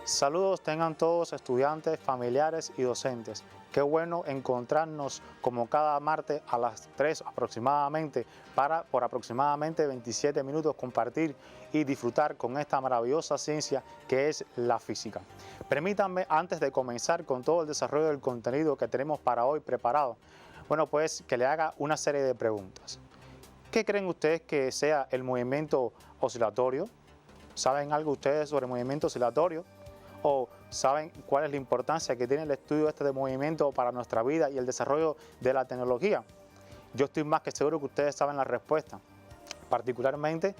Saludos tengan todos estudiantes, familiares y docentes. Qué bueno encontrarnos como cada martes a las 3 aproximadamente para por aproximadamente 27 minutos compartir y disfrutar con esta maravillosa ciencia que es la física. Permítanme, antes de comenzar con todo el desarrollo del contenido que tenemos para hoy preparado, pues que le haga una serie de preguntas. ¿Qué creen ustedes que sea el movimiento oscilatorio? ¿Saben algo ustedes sobre el movimiento oscilatorio? ¿O saben cuál es la importancia que tiene el estudio de movimiento para nuestra vida y el desarrollo de la tecnología? Yo estoy más que seguro que ustedes saben la respuesta. Particularmente,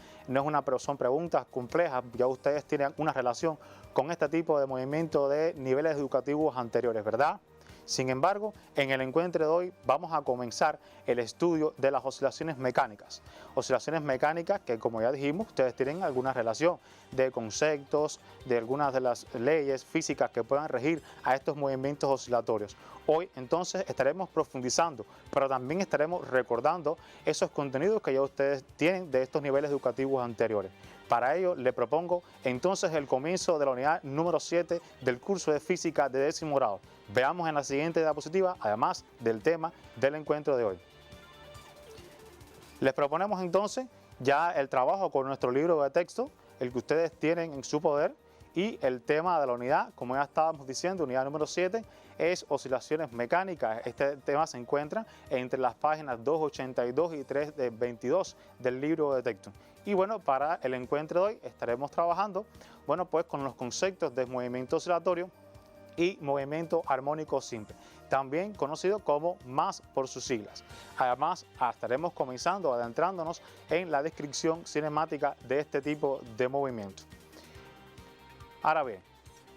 son preguntas complejas, ya ustedes tienen una relación con este tipo de movimiento de niveles educativos anteriores, ¿verdad? Sin embargo, en el encuentro de hoy vamos a comenzar el estudio de las oscilaciones mecánicas. Oscilaciones mecánicas que, como ya dijimos, ustedes tienen alguna relación de conceptos, de algunas de las leyes físicas que puedan regir a estos movimientos oscilatorios. Hoy entonces estaremos profundizando, pero también estaremos recordando esos contenidos que ya ustedes tienen de estos niveles educativos anteriores. Para ello, le propongo entonces el comienzo de la unidad número 7 del curso de física de 10º grado. Veamos en la siguiente diapositiva, además del tema del encuentro de hoy. Les proponemos entonces ya el trabajo con nuestro libro de texto, el que ustedes tienen en su poder, y el tema de la unidad, como ya estábamos diciendo, unidad número 7, es oscilaciones mecánicas. Este tema se encuentra entre las páginas 282 y 322 del libro de texto. Y bueno, para el encuentro de hoy estaremos trabajando, pues con los conceptos de movimiento oscilatorio y movimiento armónico simple, también conocido como MAS por sus siglas. Además, estaremos comenzando adentrándonos en la descripción cinemática de este tipo de movimiento. Ahora bien,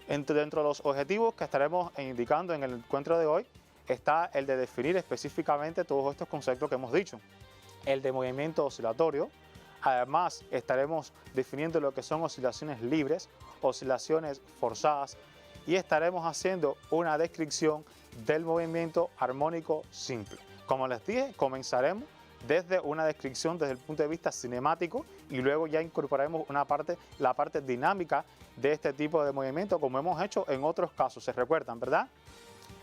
dentro de los objetivos que estaremos indicando en el encuentro de hoy está el de definir específicamente todos estos conceptos que hemos dicho. El de movimiento oscilatorio. Además, estaremos definiendo lo que son oscilaciones libres, oscilaciones forzadas, y estaremos haciendo una descripción del movimiento armónico simple. Como les dije, comenzaremos desde una descripción desde el punto de vista cinemático y luego ya incorporaremos la parte dinámica de este tipo de movimiento, como hemos hecho en otros casos, se recuerdan, ¿verdad?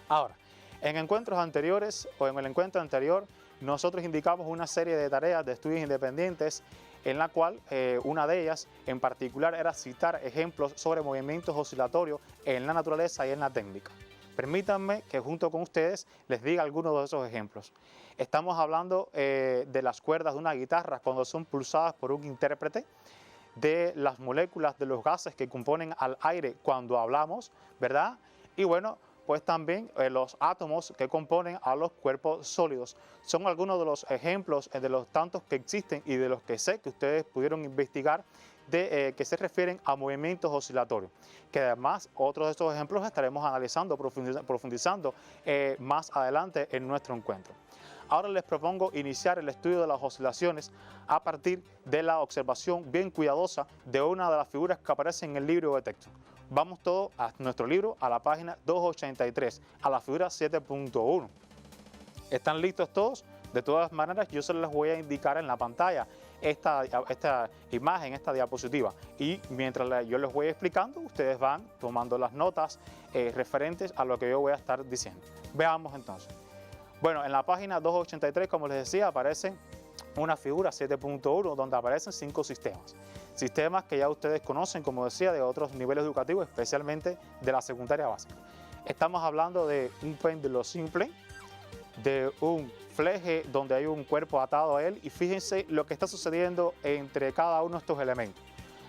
Ahora, en encuentros anteriores o en el encuentro anterior, nosotros indicamos una serie de tareas de estudios independientes en la cual una de ellas en particular era citar ejemplos sobre movimientos oscilatorios en la naturaleza y en la técnica. Permítanme que junto con ustedes les diga algunos de esos ejemplos. Estamos hablando de las cuerdas de una guitarra cuando son pulsadas por un intérprete, de las moléculas de los gases que componen al aire cuando hablamos, ¿verdad? Y bueno, pues también los átomos que componen a los cuerpos sólidos. Son algunos de los ejemplos de los tantos que existen y de los que sé que ustedes pudieron investigar que se refieren a movimientos oscilatorios, que además otros de estos ejemplos estaremos analizando, profundizando más adelante en nuestro encuentro. Ahora les propongo iniciar el estudio de las oscilaciones a partir de la observación bien cuidadosa de una de las figuras que aparece en el libro de texto. Vamos todos a nuestro libro, a la página 283, a la figura 7.1. ¿Están listos todos? De todas maneras, yo se les voy a indicar en la pantalla esta imagen, esta diapositiva. Y mientras yo les voy explicando, ustedes van tomando las notas referentes a lo que yo voy a estar diciendo. Veamos entonces. Bueno, en la página 283, como les decía, aparece una figura 7.1 donde aparecen 5 sistemas. Sistemas que ya ustedes conocen, como decía, de otros niveles educativos, especialmente de la secundaria básica. Estamos hablando de un péndulo simple, de un fleje donde hay un cuerpo atado a él, y fíjense lo que está sucediendo entre cada uno de estos elementos.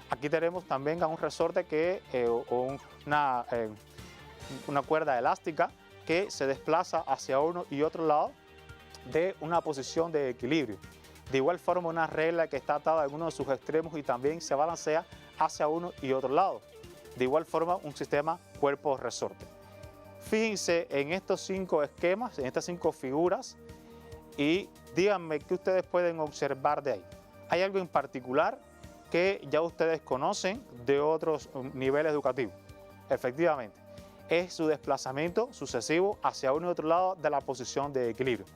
Aquí tenemos también a un resorte una cuerda elástica que se desplaza hacia uno y otro lado de una posición de equilibrio. De igual forma, una regla que está atada a alguno de sus extremos y también se balancea hacia uno y otro lado. De igual forma, un sistema cuerpo-resorte. Fíjense en estos 5 esquemas, en estas 5 figuras, y díganme qué ustedes pueden observar de ahí. ¿Hay algo en particular que ya ustedes conocen de otros niveles educativos? Efectivamente, es su desplazamiento sucesivo hacia uno y otro lado de la posición de equilibrio.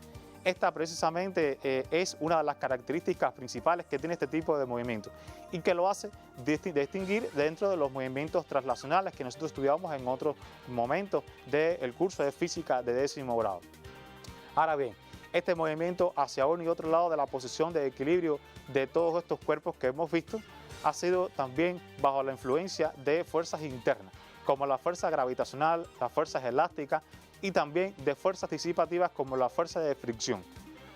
Esta precisamente es una de las características principales que tiene este tipo de movimiento y que lo hace distinguir dentro de los movimientos traslacionales que nosotros estudiamos en otros momentos del curso de física de 10º grado. Ahora bien, este movimiento hacia uno y otro lado de la posición de equilibrio de todos estos cuerpos que hemos visto ha sido también bajo la influencia de fuerzas internas, como la fuerza gravitacional, las fuerzas elásticas y también de fuerzas disipativas como la fuerza de fricción.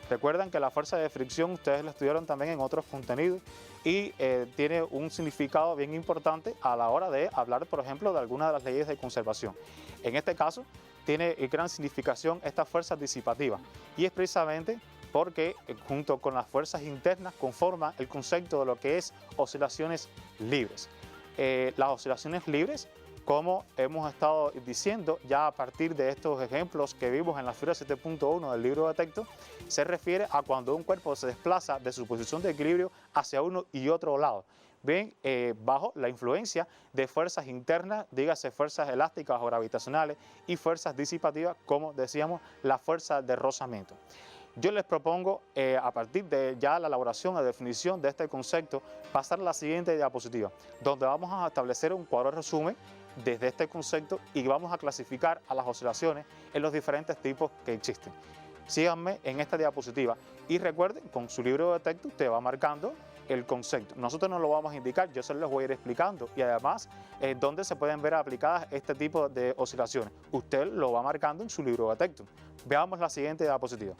Recuerden que la fuerza de fricción ustedes la estudiaron también en otros contenidos y tiene un significado bien importante a la hora de hablar, por ejemplo, de algunas de las leyes de conservación. En este caso, tiene gran significación esta fuerza disipativa y es precisamente porque junto con las fuerzas internas conforman el concepto de lo que es oscilaciones libres. Las oscilaciones libres, como hemos estado diciendo ya a partir de estos ejemplos que vimos en la figura 7.1 del libro de texto, se refiere a cuando un cuerpo se desplaza de su posición de equilibrio hacia uno y otro lado. Bien, bajo la influencia de fuerzas internas, dígase fuerzas elásticas o gravitacionales y fuerzas disipativas, como decíamos, la fuerza de rozamiento. Yo les propongo, a partir de ya la elaboración o definición de este concepto, pasar a la siguiente diapositiva, donde vamos a establecer un cuadro de resumen desde este concepto y vamos a clasificar a las oscilaciones en los diferentes tipos que existen. Síganme en esta diapositiva y recuerden, con su libro de texto usted va marcando el concepto. Nosotros no lo vamos a indicar, yo se los voy a ir explicando y además dónde se pueden ver aplicadas este tipo de oscilaciones. Usted lo va marcando en su libro de texto. Veamos la siguiente diapositiva.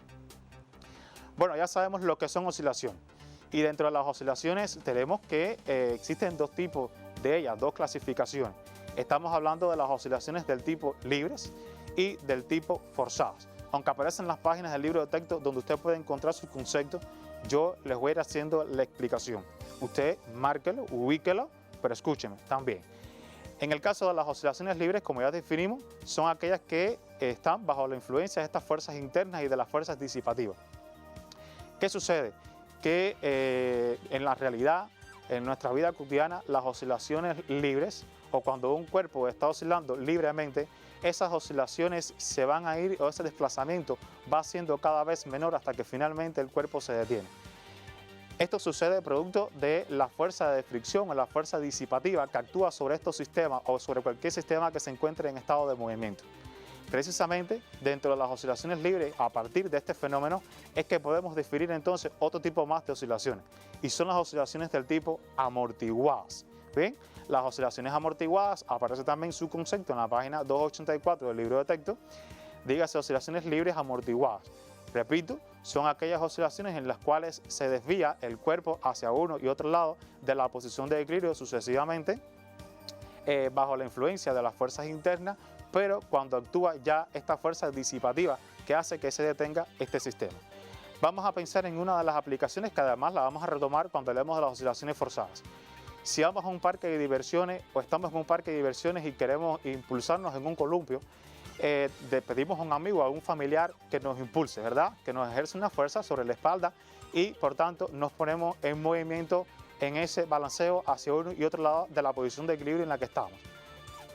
Bueno, ya sabemos lo que son oscilaciones y dentro de las oscilaciones tenemos que existen dos tipos de ellas, dos clasificaciones. Estamos hablando de las oscilaciones del tipo libres y del tipo forzadas. Aunque aparecen en las páginas del libro de texto donde usted puede encontrar sus conceptos, yo les voy a ir haciendo la explicación. Usted márquelo, ubíquelo, pero escúcheme también. En el caso de las oscilaciones libres, como ya definimos, son aquellas que están bajo la influencia de estas fuerzas internas y de las fuerzas disipativas. ¿Qué sucede? Que en la realidad, en nuestra vida cotidiana, las oscilaciones libres o cuando un cuerpo está oscilando libremente, esas oscilaciones se van a ir o ese desplazamiento va siendo cada vez menor hasta que finalmente el cuerpo se detiene. Esto sucede producto de la fuerza de fricción o la fuerza disipativa que actúa sobre estos sistemas o sobre cualquier sistema que se encuentre en estado de movimiento. Precisamente dentro de las oscilaciones libres, a partir de este fenómeno, es que podemos definir entonces otro tipo más de oscilaciones y son las oscilaciones del tipo amortiguadas. ¿Bien? Las oscilaciones amortiguadas, aparece también su concepto en la página 284 del libro de texto, dígase oscilaciones libres amortiguadas. Repito, son aquellas oscilaciones en las cuales se desvía el cuerpo hacia uno y otro lado de la posición de equilibrio sucesivamente bajo la influencia de las fuerzas internas, pero cuando actúa ya esta fuerza disipativa que hace que se detenga este sistema. Vamos a pensar en una de las aplicaciones que además la vamos a retomar cuando hablemos de las oscilaciones forzadas. Si vamos a un parque de diversiones o estamos en un parque de diversiones y queremos impulsarnos en un columpio, pedimos a un amigo o a un familiar que nos impulse, ¿verdad? Que nos ejerce una fuerza sobre la espalda y por tanto nos ponemos en movimiento en ese balanceo hacia uno y otro lado de la posición de equilibrio en la que estamos.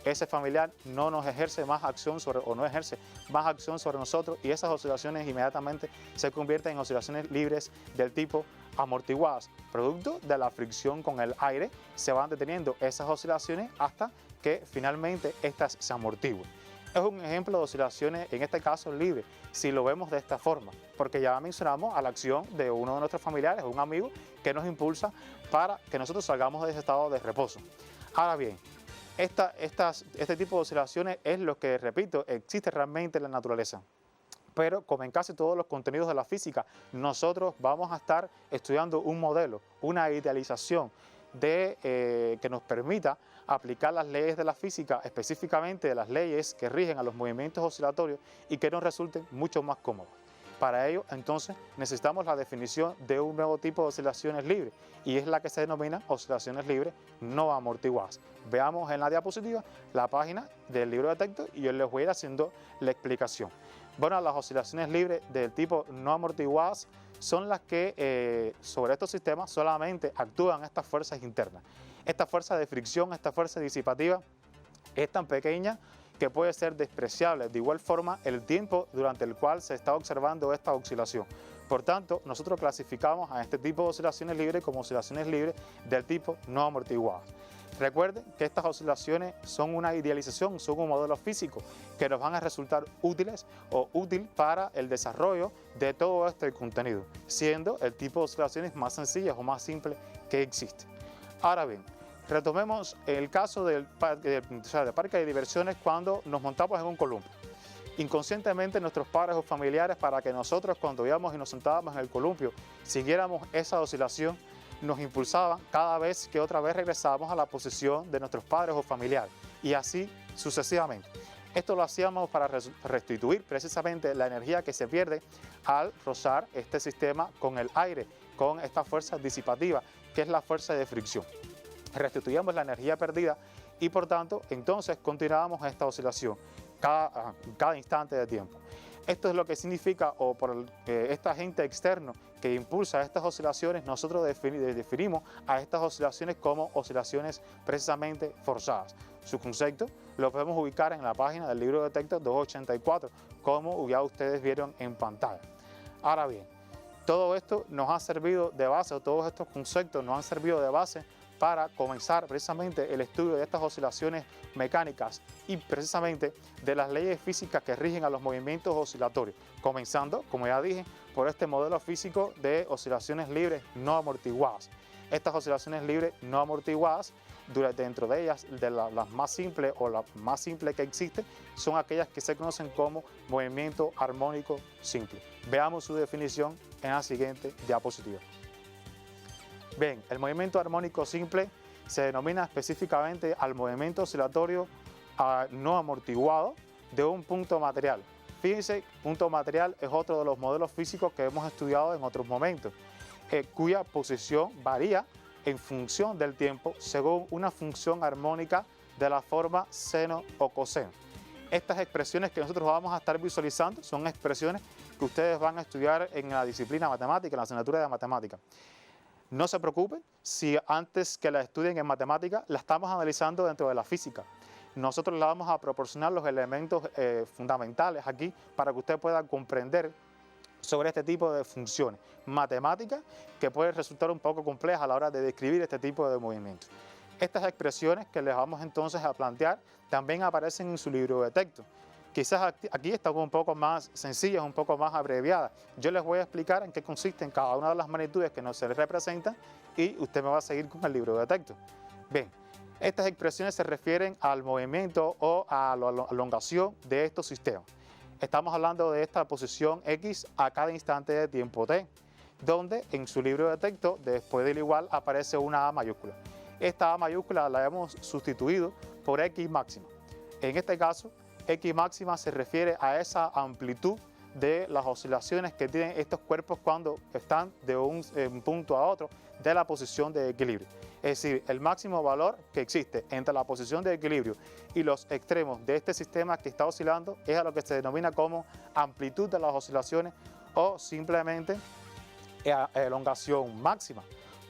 Ese familiar no nos ejerce más acción no ejerce más acción sobre nosotros y esas oscilaciones inmediatamente se convierten en oscilaciones libres del tipo amortiguadas. Producto de la fricción con el aire se van deteniendo esas oscilaciones hasta que finalmente estas se amortigüen. Es un ejemplo de oscilaciones, en este caso libre, si lo vemos de esta forma, porque ya mencionamos a la acción de uno de nuestros familiares, un amigo, que nos impulsa para que nosotros salgamos de ese estado de reposo. Ahora bien, este tipo de oscilaciones es lo que, repito, existe realmente en la naturaleza. Pero como en casi todos los contenidos de la física, nosotros vamos a estar estudiando un modelo, una idealización que nos permita aplicar las leyes de la física, específicamente de las leyes que rigen a los movimientos oscilatorios y que nos resulten mucho más cómodos. Para ello, entonces, necesitamos la definición de un nuevo tipo de oscilaciones libres y es la que se denomina oscilaciones libres no amortiguadas. Veamos en la diapositiva la página del libro de texto y yo les voy a ir haciendo la explicación. Bueno, las oscilaciones libres del tipo no amortiguadas son las que sobre estos sistemas solamente actúan estas fuerzas internas. Esta fuerza de fricción, esta fuerza disipativa es tan pequeña que puede ser despreciable. De igual forma, el tiempo durante el cual se está observando esta oscilación. Por tanto, nosotros clasificamos a este tipo de oscilaciones libres como oscilaciones libres del tipo no amortiguadas. Recuerden que estas oscilaciones son una idealización, son un modelo físico que nos van a resultar útiles o útil para el desarrollo de todo este contenido, siendo el tipo de oscilaciones más sencillas o más simples que existe. Ahora bien, retomemos el caso del parque de diversiones cuando nos montamos en un columpio. Inconscientemente nuestros padres o familiares, para que nosotros cuando íbamos y nos sentábamos en el columpio siguiéramos esa oscilación, nos impulsaban cada vez que otra vez regresábamos a la posición de nuestros padres o familiares y así sucesivamente. Esto lo hacíamos para restituir precisamente la energía que se pierde al rozar este sistema con el aire, con esta fuerza disipativa que es la fuerza de fricción. Restituíamos la energía perdida y por tanto entonces continuábamos esta oscilación cada instante de tiempo. Esto es lo que significa, o por este agente externo que impulsa estas oscilaciones, nosotros definimos a estas oscilaciones como oscilaciones precisamente forzadas. Su concepto lo podemos ubicar en la página del libro de texto 284, como ya ustedes vieron en pantalla. Ahora bien, todo esto nos ha servido de base, o todos estos conceptos nos han servido de base para comenzar precisamente el estudio de estas oscilaciones mecánicas y precisamente de las leyes físicas que rigen a los movimientos oscilatorios, comenzando, como ya dije, por este modelo físico de oscilaciones libres no amortiguadas. Estas oscilaciones libres no amortiguadas, dentro de ellas, las más simples o las más simples que existen, son aquellas que se conocen como movimiento armónico simple. Veamos su definición en la siguiente diapositiva. Bien, el movimiento armónico simple se denomina específicamente al movimiento oscilatorio no amortiguado de un punto material. Fíjense, punto material es otro de los modelos físicos que hemos estudiado en otros momentos, cuya posición varía en función del tiempo según una función armónica de la forma seno o coseno. Estas expresiones que nosotros vamos a estar visualizando son expresiones que ustedes van a estudiar en la disciplina matemática, en la asignatura de matemática. No se preocupen si antes que la estudien en matemática la estamos analizando dentro de la física. Nosotros le vamos a proporcionar los elementos fundamentales aquí para que usted pueda comprender sobre este tipo de funciones matemáticas que pueden resultar un poco complejas a la hora de describir este tipo de movimientos. Estas expresiones que les vamos entonces a plantear también aparecen en su libro de texto. Quizás aquí están un poco más sencillas, un poco más abreviadas. Yo les voy a explicar en qué consisten cada una de las magnitudes que nos se les representan y usted me va a seguir con el libro de texto. Bien, estas expresiones se refieren al movimiento o a la elongación de estos sistemas. Estamos hablando de esta posición X a cada instante de tiempo t, donde en su libro de texto, después del igual, aparece una A mayúscula. Esta A mayúscula la hemos sustituido por X máxima. En este caso, X máxima se refiere a esa amplitud de las oscilaciones que tienen estos cuerpos cuando están de un punto a otro de la posición de equilibrio. Es decir, el máximo valor que existe entre la posición de equilibrio y los extremos de este sistema que está oscilando es a lo que se denomina como amplitud de las oscilaciones o simplemente elongación máxima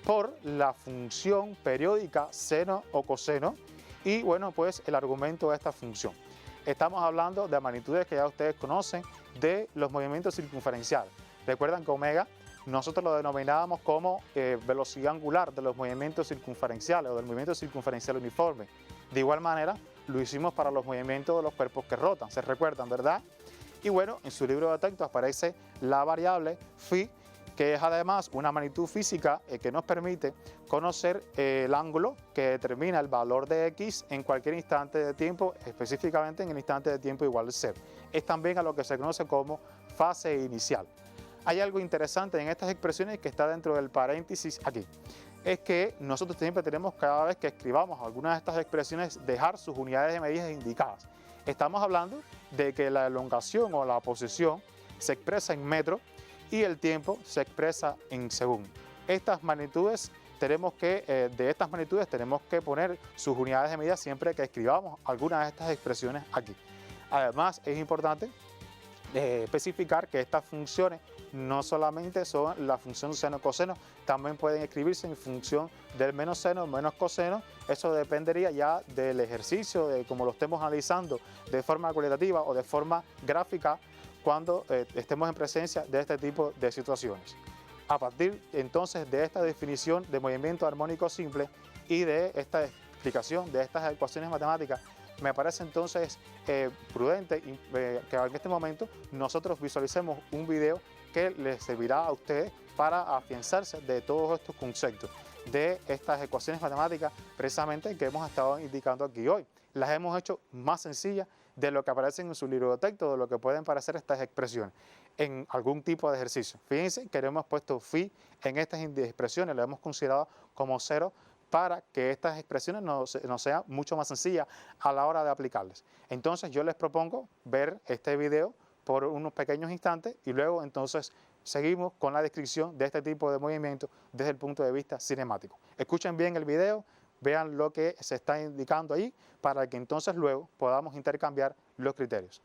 por la función periódica seno o coseno y bueno, pues el argumento de esta función. Estamos hablando de magnitudes que ya ustedes conocen de los movimientos circunferenciales. Recuerdan que omega nosotros lo denominábamos como velocidad angular de los movimientos circunferenciales o del movimiento circunferencial uniforme. De igual manera lo hicimos para los movimientos de los cuerpos que rotan, ¿se recuerdan, verdad? Y bueno, en su libro de texto aparece la variable phi, que es además una magnitud física que nos permite conocer el ángulo que determina el valor de X en cualquier instante de tiempo, específicamente en el instante de tiempo igual a 0. Es también a lo que se conoce como fase inicial. Hay algo interesante en estas expresiones que está dentro del paréntesis aquí. Es que nosotros siempre tenemos, cada vez que escribamos algunas de estas expresiones, dejar sus unidades de medida indicadas. Estamos hablando de que la elongación o la posición se expresa en metros y el tiempo se expresa en segundos. Estas magnitudes de estas magnitudes tenemos que poner sus unidades de medida siempre que escribamos algunas de estas expresiones aquí. Además, es importante especificar que estas funciones no solamente son la función seno-coseno, también pueden escribirse en función del menos seno, menos coseno. Eso dependería ya del ejercicio, de cómo lo estemos analizando de forma cualitativa o de forma gráfica cuando estemos en presencia de este tipo de situaciones. A partir entonces de esta definición de movimiento armónico simple y de esta explicación de estas ecuaciones matemáticas, me parece entonces prudente que en este momento nosotros visualicemos un video que les servirá a ustedes para afianzarse de todos estos conceptos, de estas ecuaciones matemáticas precisamente que hemos estado indicando aquí hoy. Las hemos hecho más sencillas de lo que aparecen en su libro de texto, de lo que pueden parecer estas expresiones en algún tipo de ejercicio. Fíjense que le hemos puesto phi en estas expresiones, lo hemos considerado como cero para que estas expresiones nos sean mucho más sencillas a la hora de aplicarlas. Entonces yo les propongo ver este video por unos pequeños instantes y luego entonces seguimos con la descripción de este tipo de movimiento desde el punto de vista cinemático. Escuchen bien el video, vean lo que se está indicando ahí para que entonces luego podamos intercambiar los criterios.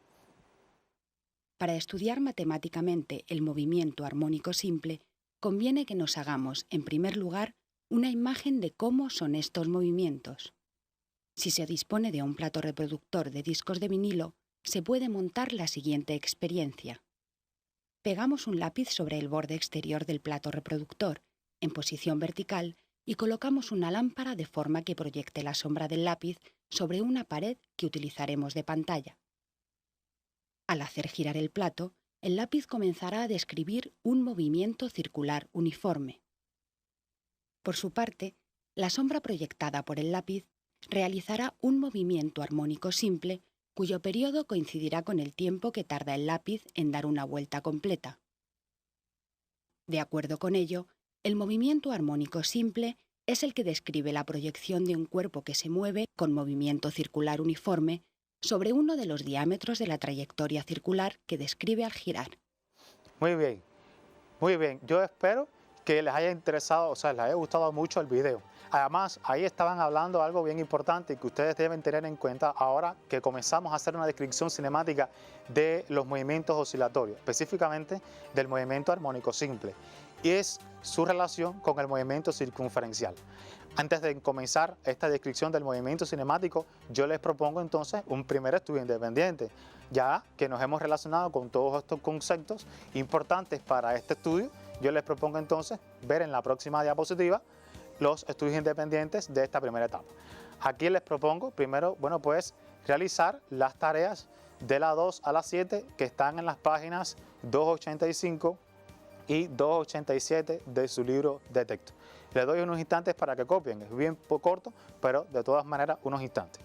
Para estudiar matemáticamente el movimiento armónico simple, conviene que nos hagamos, en primer lugar, una imagen de cómo son estos movimientos. Si se dispone de un plato reproductor de discos de vinilo, se puede montar la siguiente experiencia. Pegamos un lápiz sobre el borde exterior del plato reproductor, en posición vertical, y colocamos una lámpara de forma que proyecte la sombra del lápiz sobre una pared que utilizaremos de pantalla. Al hacer girar el plato, el lápiz comenzará a describir un movimiento circular uniforme. Por su parte, la sombra proyectada por el lápiz realizará un movimiento armónico simple cuyo periodo coincidirá con el tiempo que tarda el lápiz en dar una vuelta completa. De acuerdo con ello, el movimiento armónico simple es el que describe la proyección de un cuerpo que se mueve con movimiento circular uniforme sobre uno de los diámetros de la trayectoria circular que describe al girar. Muy bien, muy bien. Yo espero que les haya interesado, o sea, les haya gustado mucho el video. Además, ahí estaban hablando algo bien importante y que ustedes deben tener en cuenta ahora que comenzamos a hacer una descripción cinemática de los movimientos oscilatorios, específicamente del movimiento armónico simple, y es su relación con el movimiento circunferencial. Antes de comenzar esta descripción del movimiento cinemático, yo les propongo entonces un primer estudio independiente, ya que nos hemos relacionado con todos estos conceptos importantes para este estudio. Yo les propongo entonces ver en la próxima diapositiva los estudios independientes de esta primera etapa. Aquí les propongo primero, bueno, pues realizar las tareas de la 2 a la 7 que están en las páginas 285 y 287 de su libro de texto. Les doy unos instantes para que copien, es bien corto, pero de todas maneras unos instantes.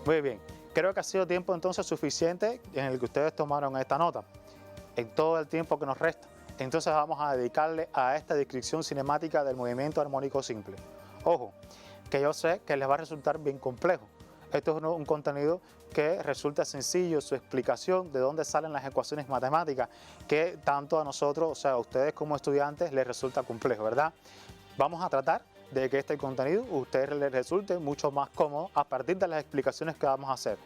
Muy bien, creo que ha sido tiempo entonces suficiente en el que ustedes tomaron esta nota, en todo el tiempo que nos resta. Entonces vamos a dedicarle a esta descripción cinemática del movimiento armónico simple. Ojo, que yo sé que les va a resultar bien complejo. Esto es un contenido que resulta sencillo, su explicación de dónde salen las ecuaciones matemáticas, que tanto a nosotros, o sea, a ustedes como estudiantes, les resulta complejo, ¿verdad? Vamos a tratar de que este contenido a ustedes les resulte mucho más cómodo a partir de las explicaciones que vamos a hacer.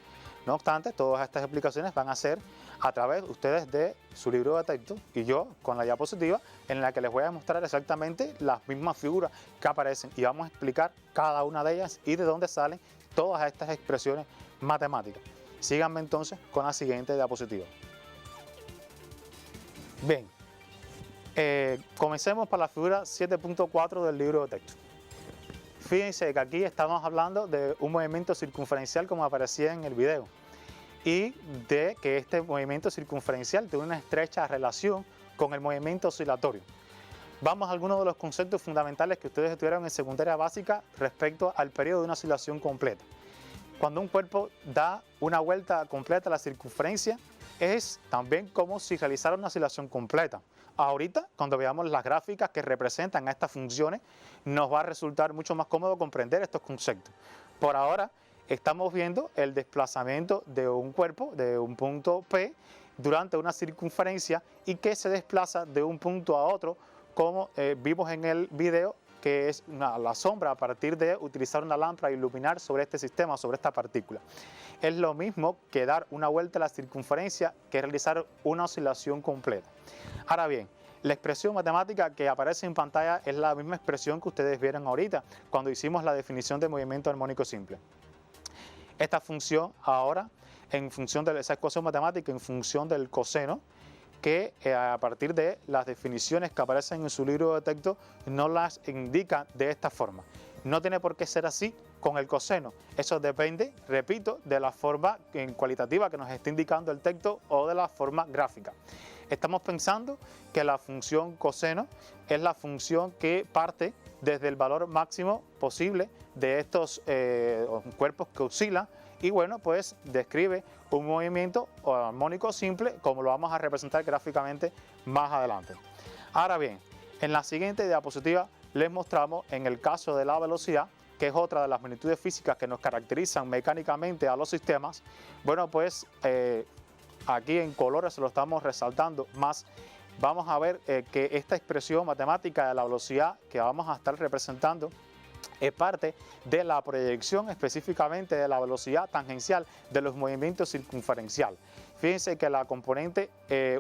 No obstante, todas estas explicaciones van a ser a través de ustedes de su libro de texto y yo con la diapositiva en la que les voy a mostrar exactamente las mismas figuras que aparecen y vamos a explicar cada una de ellas y de dónde salen todas estas expresiones matemáticas. Síganme entonces con la siguiente diapositiva. Bien, comencemos por la figura 7.4 del libro de texto. Fíjense que aquí estamos hablando de un movimiento circunferencial como aparecía en el video y de que este movimiento circunferencial tiene una estrecha relación con el movimiento oscilatorio. Vamos a algunos de los conceptos fundamentales que ustedes estudiaron en secundaria básica respecto al periodo de una oscilación completa. cuando un cuerpo da una vuelta completa a la circunferencia, es también como si realizara una oscilación completa. Ahorita, cuando veamos las gráficas que representan a estas funciones, nos va a resultar mucho más cómodo comprender estos conceptos. Por ahora, estamos viendo el desplazamiento de un cuerpo, de un punto P, durante una circunferencia y que se desplaza de un punto a otro, como vimos en el video, que es la sombra a partir de utilizar una lámpara e iluminar sobre este sistema, sobre esta partícula. Es lo mismo que dar una vuelta a la circunferencia que realizar una oscilación completa. Ahora bien, la expresión matemática que aparece en pantalla es la misma expresión que ustedes vieron ahorita cuando hicimos la definición de movimiento armónico simple. Esta función ahora, en función de esa ecuación matemática, en función del coseno, que a partir de las definiciones que aparecen en su libro de texto nos las indica de esta forma. No tiene por qué ser así con el coseno. Eso depende, repito, de la forma cualitativa que nos está indicando el texto o de la forma gráfica. Estamos pensando que la función coseno es la función que parte desde el valor máximo posible de estos cuerpos que oscilan y bueno, pues describe un movimiento armónico simple como lo vamos a representar gráficamente más adelante. Ahora bien, en la siguiente diapositiva les mostramos en el caso de la velocidad, que es otra de las magnitudes físicas que nos caracterizan mecánicamente a los sistemas. Bueno, pues aquí en colores se lo estamos resaltando más. Vamos a ver que esta expresión matemática de la velocidad que vamos a estar representando es parte de la proyección específicamente de la velocidad tangencial de los movimientos circunferenciales. Fíjense que la componente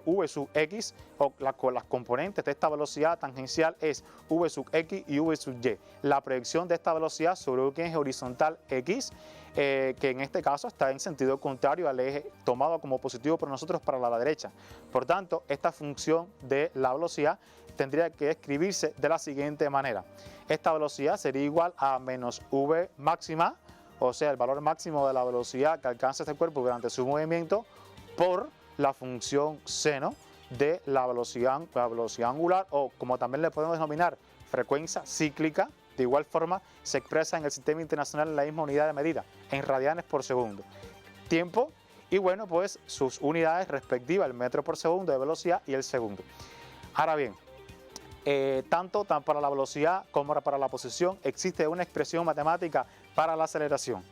v sub x o las componentes de esta velocidad tangencial es v sub x y v sub y. La proyección de esta velocidad sobre un eje horizontal x, que en este caso está en sentido contrario al eje tomado como positivo por nosotros para la derecha. Por tanto, esta función de la velocidad tendría que escribirse de la siguiente manera. Esta velocidad sería igual a menos v máxima, o sea, el valor máximo de la velocidad que alcanza este cuerpo durante su movimiento, por la función seno de la velocidad angular, o como también le podemos denominar frecuencia cíclica. De igual forma se expresa en el sistema internacional en la misma unidad de medida, en radianes por segundo. Tiempo y bueno, pues sus unidades respectivas, el metro por segundo de velocidad y el segundo. Ahora bien, tanto para la velocidad como para la posición existe una expresión matemática para la aceleración.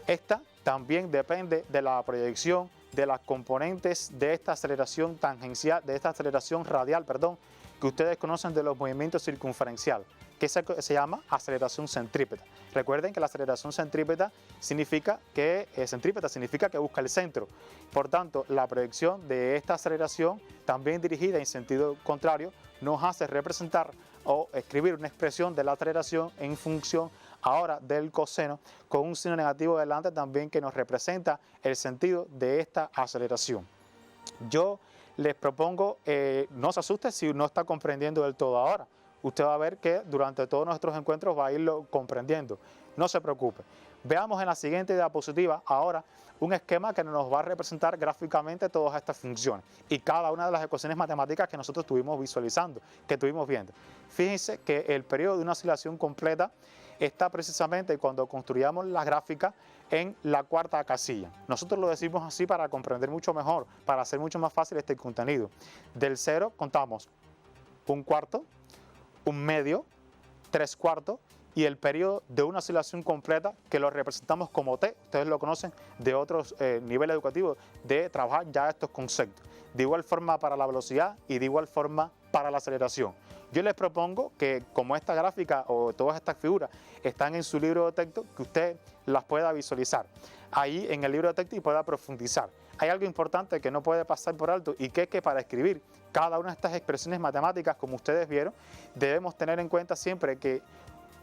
Esta también depende de la proyección de las componentes de esta aceleración tangencial, de esta aceleración radial, perdón, que ustedes conocen de los movimientos circunferenciales, que se llama aceleración centrípeta. Recuerden que la aceleración centrípeta significa que busca el centro. Por tanto, la proyección de esta aceleración, también dirigida en sentido contrario, nos hace representar o escribir una expresión de la aceleración en función ahora del coseno, con un signo negativo delante también que nos representa el sentido de esta aceleración. Yo les propongo, no se asuste si no está comprendiendo del todo ahora. Usted va a ver que durante todos nuestros encuentros va a irlo comprendiendo. No se preocupe. Veamos en la siguiente diapositiva ahora un esquema que nos va a representar gráficamente todas estas funciones y cada una de las ecuaciones matemáticas que nosotros estuvimos visualizando, que estuvimos viendo. Fíjense que el periodo de una oscilación completa está precisamente cuando construyamos la gráfica en la cuarta casilla. Nosotros lo decimos así para comprender mucho mejor, para hacer mucho más fácil este contenido. Del 0 contamos un cuarto, un medio, 3/4 y el periodo de una oscilación completa que lo representamos como T. Ustedes lo conocen de otros niveles educativos de trabajar ya estos conceptos. De igual forma para la velocidad y de igual forma para la aceleración. Yo les propongo que como esta gráfica o todas estas figuras están en su libro de texto, que usted las pueda visualizar ahí en el libro de texto y pueda profundizar. Hay algo importante que no puede pasar por alto y que es que para escribir cada una de estas expresiones matemáticas, como ustedes vieron, debemos tener en cuenta siempre que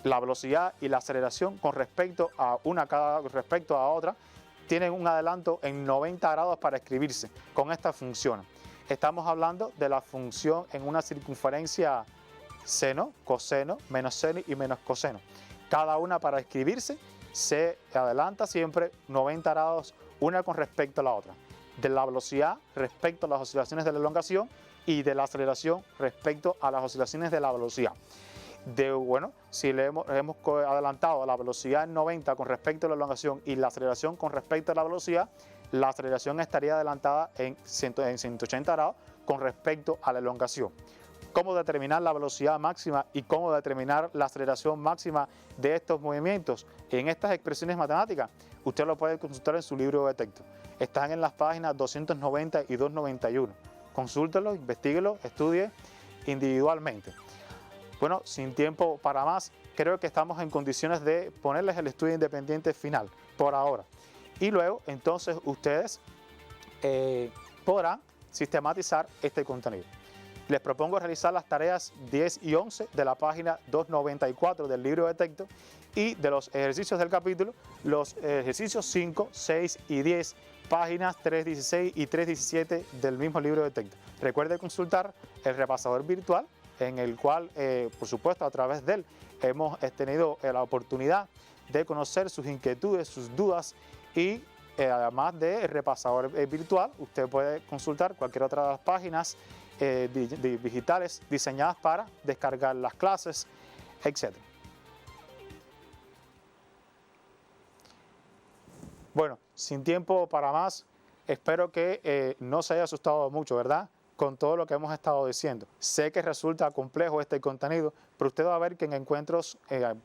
la velocidad y la aceleración con respecto a otra tienen un adelanto en 90 grados para escribirse con estas funciones. Estamos hablando de la función en una circunferencia seno, coseno, menos seno y menos coseno. Cada una para escribirse se adelanta siempre 90 grados una con respecto a la otra. De la velocidad respecto a las oscilaciones de la elongación y de la aceleración respecto a las oscilaciones de la velocidad. de, bueno, si le hemos adelantado la velocidad en 90 con respecto a la elongación y la aceleración con respecto a la velocidad, la aceleración estaría adelantada en 180 grados con respecto a la elongación. ¿Cómo determinar la velocidad máxima y cómo determinar la aceleración máxima de estos movimientos? En estas expresiones matemáticas, usted lo puede consultar en su libro de texto. Están en las páginas 290 y 291. Consúltelo, investíguelo, estudie individualmente. Bueno, sin tiempo para más, creo que estamos en condiciones de ponerles el estudio independiente final por ahora. Y luego, entonces, ustedes podrán sistematizar este contenido. Les propongo realizar las tareas 10 y 11 de la página 294 del libro de texto y de los ejercicios del capítulo, los ejercicios 5, 6 y 10, páginas 316 y 317 del mismo libro de texto. Recuerde consultar el repasador virtual, en el cual, por supuesto, a través de él hemos tenido la oportunidad de conocer sus inquietudes, sus dudas y además del repasador virtual, usted puede consultar cualquier otra de las páginas digitales diseñadas para descargar las clases, etc. Bueno, sin tiempo para más, espero que no se haya asustado mucho, ¿verdad?, con todo lo que hemos estado diciendo. Sé que resulta complejo este contenido, pero usted va a ver que en encuentros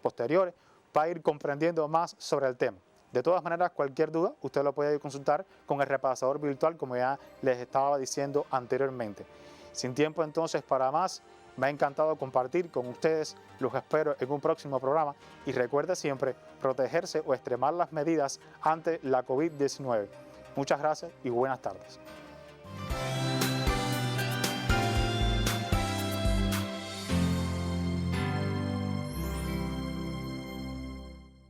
posteriores va a ir comprendiendo más sobre el tema. De todas maneras, cualquier duda, usted lo puede consultar con el repasador virtual, como ya les estaba diciendo anteriormente. Sin tiempo entonces para más, me ha encantado compartir con ustedes, los espero en un próximo programa y recuerde siempre protegerse o extremar las medidas ante la COVID-19. Muchas gracias y buenas tardes.